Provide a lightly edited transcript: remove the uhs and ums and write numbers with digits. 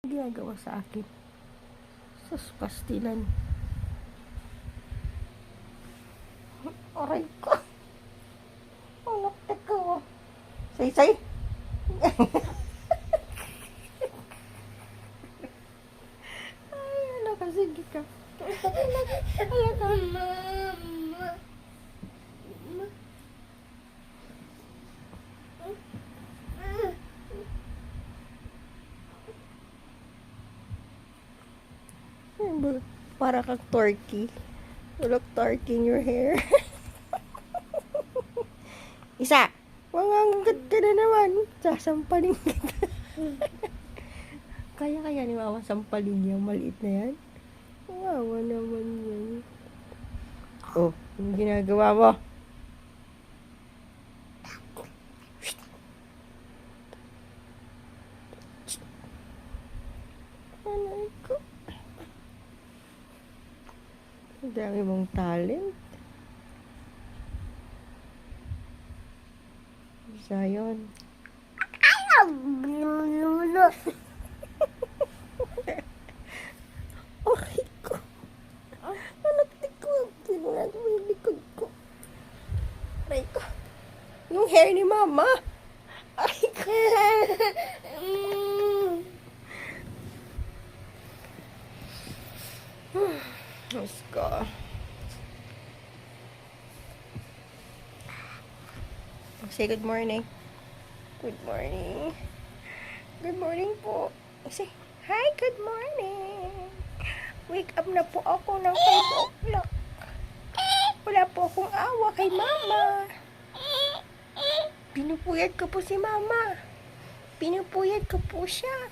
Ginagawa sa akin. Sus, pastilan. Aray ko. Anak ko. Say. Ay, anak ka. Sige ka. Anak ka. Para kang turkey. You look turkey in your hair. Isa. Manganggat ka na naman. Sasampalin kita. Kaya ni mama sampalin yung maliit na yan. Wawa naman yan. Oh, yung ginagawa mo. Anay ko. Ang dami mong talent. Isa yun. Aray ko. Anak ko. Tinunod mo yung likod ko. Aray ko. Yung hair ni mama. Aray ko. Let's go. Say good morning. Good morning. Good morning po. Say, hi, good morning. Wake up na po ako ng 5 o'clock. Wala po akong awa kay mama. Pinupuyat ko po si mama. Pinupuyat ko po siya.